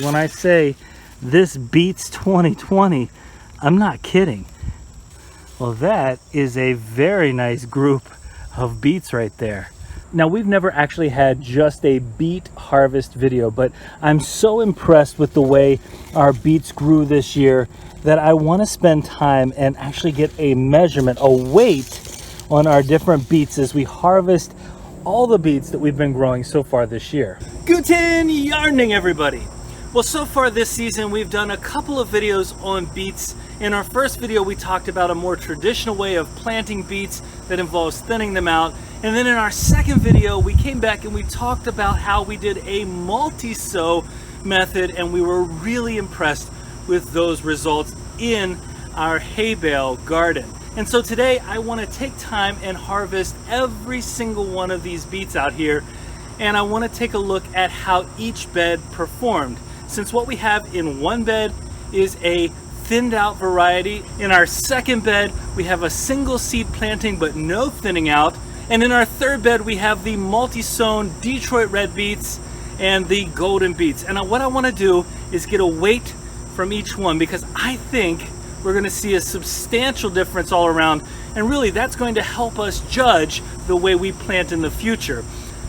When I say this beats 2020, I'm not kidding. Well, that is a very nice group of beets right there. Now, we've never actually had just a beet harvest video, but I'm so impressed with the way our beets grew this year that I want to spend time and actually get a measurement, a weight on our different beets as we harvest all the beets that we've been growing so far this year. Guten Yardening, everybody. Well, so far this season, we've done a couple of videos on beets. In our first video, we talked about a more traditional way of planting beets that involves thinning them out. And then in our second video, we came back and we talked about how we did a multi-sow method, and we were really impressed with those results in our hay bale garden. And so today, I want to take time and harvest every single one of these beets out here, and I want to take a look at how each bed performed. Since what we have in one bed is a thinned out variety, in our second bed we have a single seed planting but no thinning out, and in our third bed we have the multi-sown Detroit red beets and the golden beets. And what I want to do is get a weight from each one, because I think we're going to see a substantial difference all around, and really that's going to help us judge the way we plant in the future.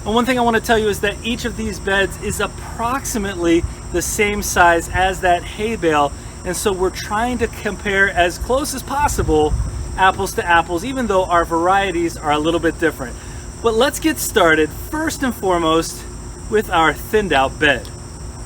And one thing I want to tell you is that each of these beds is approximately the same size as that hay bale, and so we're trying to compare as close as possible, apples to apples, even though our varieties are a little bit different. But let's get started first and foremost with our thinned out bed.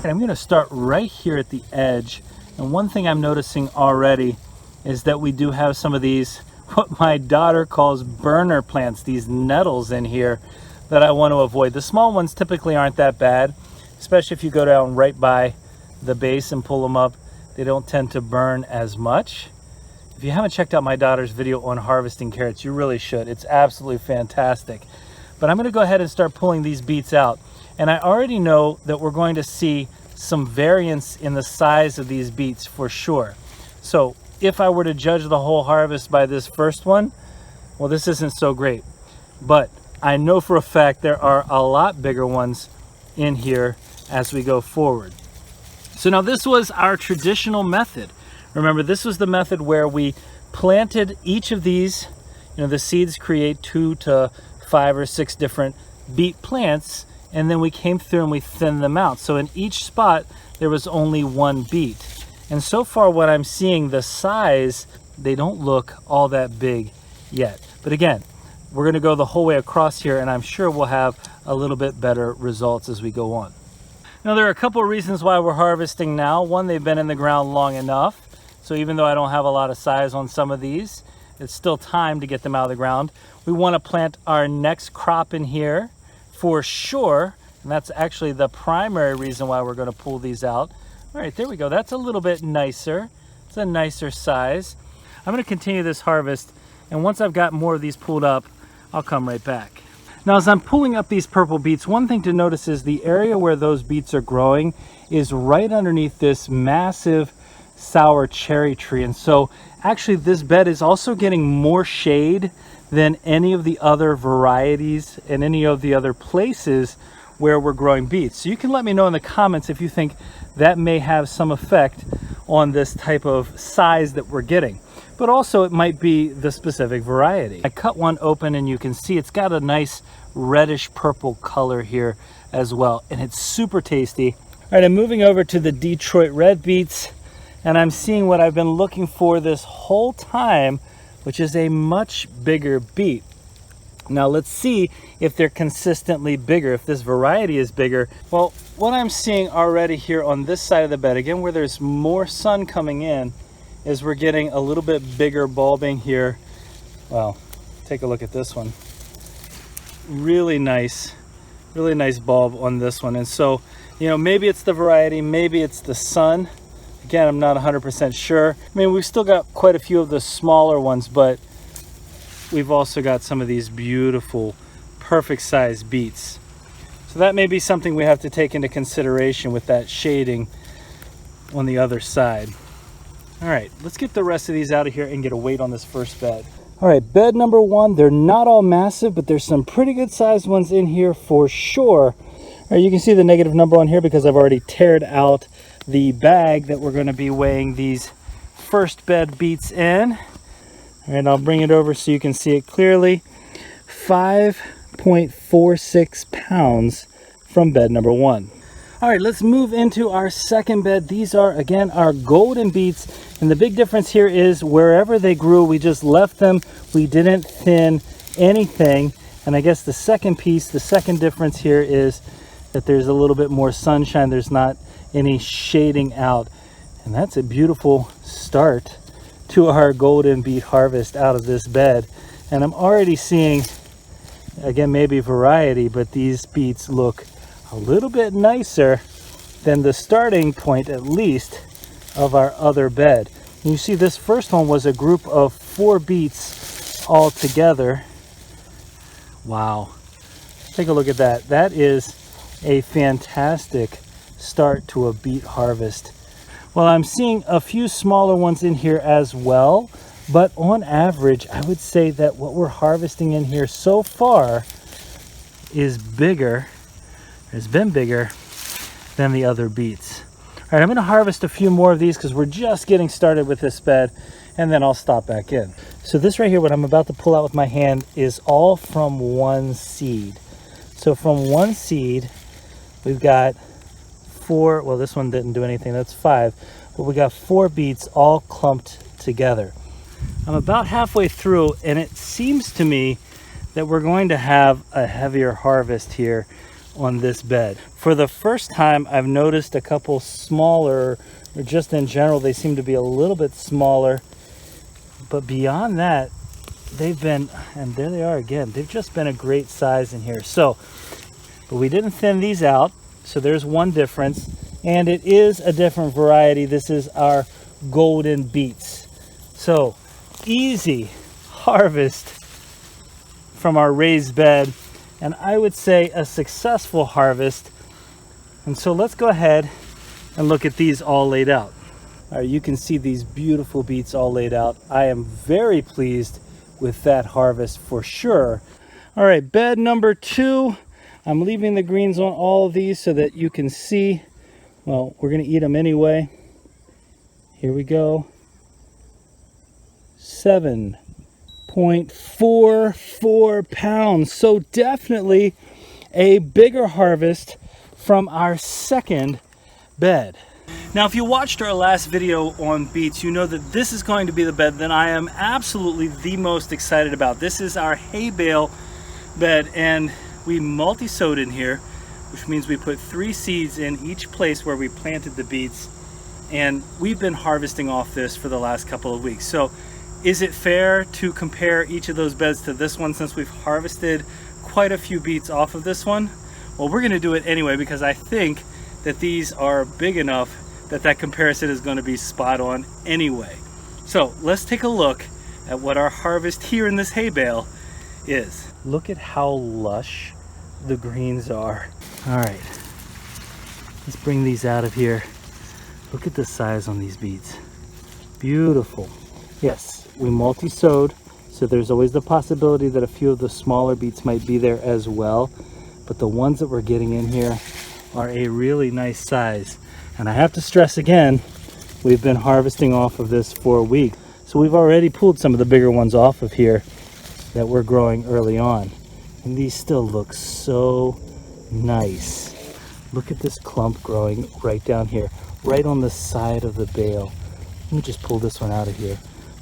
And I'm going to start right here at the edge, and one thing I'm noticing already is that we do have some of these, what my daughter calls burner plants, these nettles in here that I want to avoid. The small ones typically aren't that bad, especially if you go down right by the base and pull them up. They don't tend to burn as much. If you haven't checked out my daughter's video on harvesting carrots, you really should. It's absolutely fantastic. But I'm going to go ahead and start pulling these beets out. And I already know that we're going to see some variance in the size of these beets for sure. So if I were to judge the whole harvest by this first one, well, this isn't so great. But I know for a fact there are a lot bigger ones in here as we go forward. So now this was our traditional method. Remember, this was the method where we planted each of these, the seeds create 2 to 5 or 6 different beet plants, and then we came through and we thinned them out. So in each spot, there was only one beet. And so far what I'm seeing, the size, they don't look all that big yet. But again, we're going to go the whole way across here, and I'm sure we'll have a little bit better results as we go on. Now, there are a couple of reasons why we're harvesting now. One, they've been in the ground long enough. So even though I don't have a lot of size on some of these, it's still time to get them out of the ground. We want to plant our next crop in here for sure. And that's actually the primary reason why we're going to pull these out. All right, there we go. That's a little bit nicer. It's a nicer size. I'm going to continue this harvest, and once I've got more of these pulled up, I'll come right back. Now, as I'm pulling up these purple beets, one thing to notice is the area where those beets are growing is right underneath this massive sour cherry tree. And so actually this bed is also getting more shade than any of the other varieties and any of the other places where we're growing beets. So you can let me know in the comments if you think that may have some effect on this type of size that we're getting. But also it might be the specific variety. I cut one open and you can see it's got a nice reddish purple color here as well, and it's super tasty. All right, I'm moving over to the Detroit red beets, and I'm seeing what I've been looking for this whole time, which is a much bigger beet. Now let's see if they're consistently bigger, if this variety is bigger. Well, what I'm seeing already here on this side of the bed, again where there's more sun coming in, is we're getting a little bit bigger bulbing here. Well, take a look at this one. Really nice bulb on this one. And so, maybe it's the variety, maybe it's the sun. Again, I'm not 100% sure. I mean, we've still got quite a few of the smaller ones, but we've also got some of these beautiful, perfect size beets. So that may be something we have to take into consideration with that shading on the other side. All right, let's get the rest of these out of here and get a weight on this first bed. All right, bed number one, they're not all massive, but there's some pretty good sized ones in here for sure. All right, you can see the negative number on here because I've already tared out the bag that we're going to be weighing these first bed beets in. All right, I'll bring it over so you can see it clearly. 5.46 pounds from bed number 1. All right, let's move into our second bed. These are, again, our golden beets. And the big difference here is wherever they grew, we just left them. We didn't thin anything. And I guess the second piece, the second difference here is that there's a little bit more sunshine. There's not any shading out. And that's a beautiful start to our golden beet harvest out of this bed. And I'm already seeing, again, maybe variety, but these beets look a little bit nicer than the starting point, at least, of our other bed. And you see this first one was a group of 4 beets all together. Wow, take a look at that. That is a fantastic start to a beet harvest. Well, I'm seeing a few smaller ones in here as well, but on average, I would say that what we're harvesting in here so far is bigger, has been bigger than the other beets. All right, I'm going to harvest a few more of these because we're just getting started with this bed, and then I'll stop back in. So this right here, what I'm about to pull out with my hand, is all from one seed. So from one seed, we've got 4, well, this one didn't do anything, that's 5, but we got 4 beets all clumped together. I'm about halfway through, and it seems to me that we're going to have a heavier harvest here on this bed. For the first time, I've noticed a couple smaller, or just in general, they seem to be a little bit smaller. But beyond that, they've been, and there they are again, they've just been a great size in here. So, but we didn't thin these out, so there's one difference. And it is a different variety. This is our golden beets. So, easy harvest from our raised bed, and I would say a successful harvest. And so let's go ahead and look at these all laid out. All right, you can see these beautiful beets all laid out. I am very pleased with that harvest for sure. All right, bed number 2. I'm leaving the greens on all of these so that you can see. Well, we're going to eat them anyway. Here we go. 7.44 pounds. So definitely a bigger harvest from our second bed. Now, if you watched our last video on beets, you know that this is going to be the bed that I am absolutely the most excited about. This is our hay bale bed, and we multi-sowed in here, which means we put 3 seeds in each place where we planted the beets, and we've been harvesting off this for the last couple of weeks. So is it fair to compare each of those beds to this one since we've harvested quite a few beets off of this one? Well, we're going to do it anyway because I think that these are big enough that that comparison is going to be spot on anyway. So let's take a look at what our harvest here in this hay bale is. Look at how lush the greens are. All right, let's bring these out of here. Look at the size on these beets. Beautiful. Yes, we multi-sowed, so there's always the possibility that a few of the smaller beets might be there as well. But the ones that we're getting in here are a really nice size. And I have to stress again, we've been harvesting off of this for a week. So we've already pulled some of the bigger ones off of here that we're growing early on. And these still look so nice. Look at this clump growing right down here, right on the side of the bale. Let me just pull this one out of here.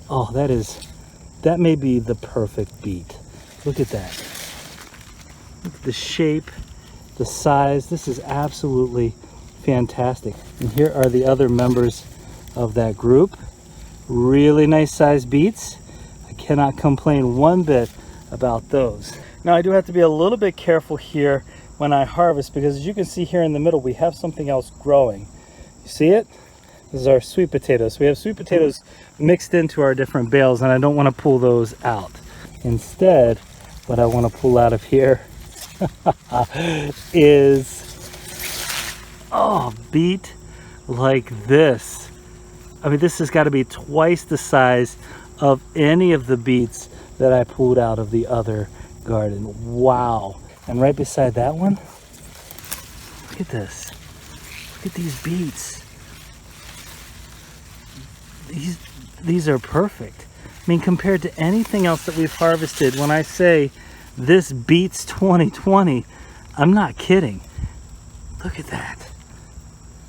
Oh, that may be the perfect beet. Look at that. Look at the shape, the size. This is absolutely fantastic. And here are the other members of that group. Really nice sized beets. I cannot complain one bit about those. Now I do have to be a little bit careful here when I harvest because as you can see here in the middle we have something else growing. You see it? This is our sweet potatoes. We have sweet potatoes mixed into our different bales and I don't want to pull those out. Instead, what I want to pull out of here is beet like this. I mean, this has got to be twice the size of any of the beets that I pulled out of the other garden. Wow. And right beside that one, look at this. Look at these beets. these are perfect. I mean, compared to anything else that we've harvested, when I say this beats 2020, I'm not kidding. Look at that.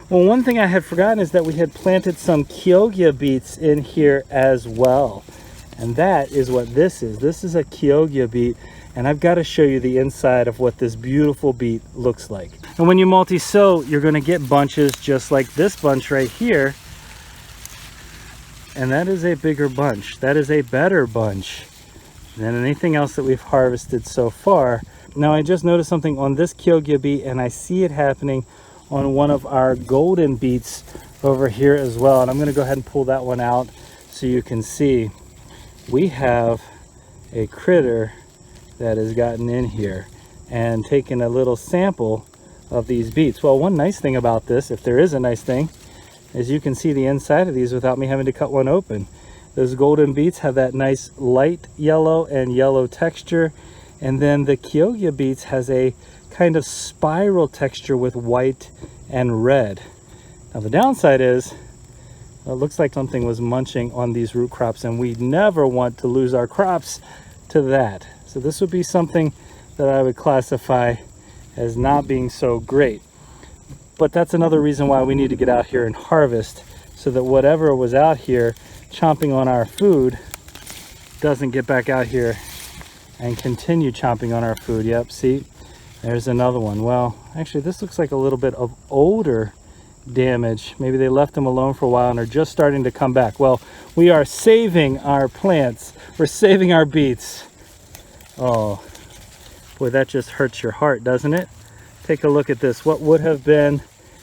Well, one thing I had forgotten is that we had planted some Chioggia beets in here as well. And that is what this is. This is a Chioggia beet, and I've got to show you the inside of what this beautiful beet looks like. And when you multi-sow, you're going to get bunches just like this bunch right here. And that is a bigger bunch. That is a better bunch than anything else that we've harvested so far. Now, I just noticed something on this Chioggia beet, and I see it happening on one of our golden beets over here as well. And I'm going to go ahead and pull that one out so you can see. We have a critter that has gotten in here and taken a little sample of these beets. Well, one nice thing about this, if there is a nice thing, is you can see the inside of these without me having to cut one open. Those golden beets have that nice light yellow and yellow texture, and then the Chioggia beets has a kind of spiral texture with white and red. Now the downside is, it looks like something was munching on these root crops, and we never want to lose our crops to that. So this would be something that I would classify as not being so great. But that's another reason why we need to get out here and harvest, so that whatever was out here chomping on our food doesn't get back out here and continue chomping on our food. Yep, see, there's another one. Well, actually this looks like a little bit of older damage. Maybe they left them alone for a while and are just starting to come back. Well, we are saving our plants. We're saving our beets. Oh boy, that just hurts your heart, doesn't it? Take a look at this. What would have been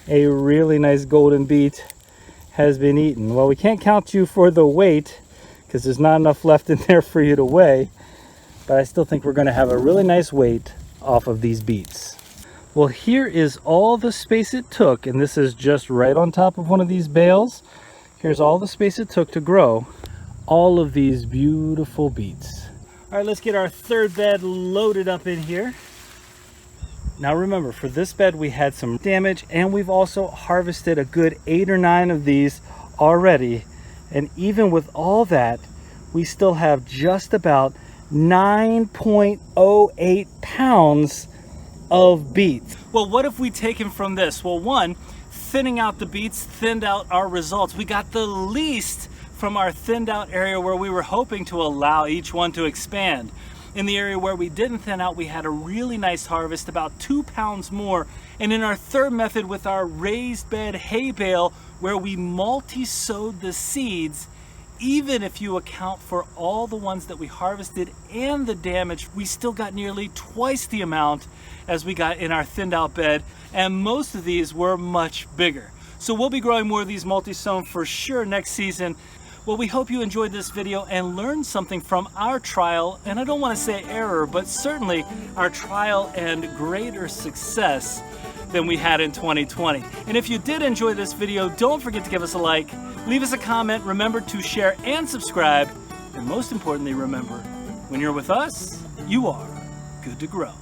a really nice golden beet has been eaten. Well, we can't count you for the weight because there's not enough left in there for you to weigh, but I still think we're going to have a really nice weight off of these beets. Well, here is all the space it took, and this is just right on top of one of these bales. Here's all the space it took to grow all of these beautiful beets. All right, let's get our third bed loaded up in here. Now remember, for this bed we had some damage, and we've also harvested a good 8 or 9 of these already. And even with all that, we still have just about 9.08 pounds of beets. Well, what have we taken from this? Well, one, thinning out the beets thinned out our results. We got the least from our thinned out area where we were hoping to allow each one to expand. In the area where we didn't thin out, we had a really nice harvest, about 2 pounds more. And in our third method with our raised bed hay bale, where we multi-sowed the seeds, even if you account for all the ones that we harvested and the damage, we still got nearly twice the amount as we got in our thinned out bed, and most of these were much bigger. So we'll be growing more of these multi-sown for sure next season. Well, we hope you enjoyed this video and learned something from our trial, and I don't want to say error, but certainly our trial and greater success than we had in 2020. And if you did enjoy this video, don't forget to give us a like, leave us a comment, remember to share and subscribe, and most importantly, remember, when you're with us, you are good to grow.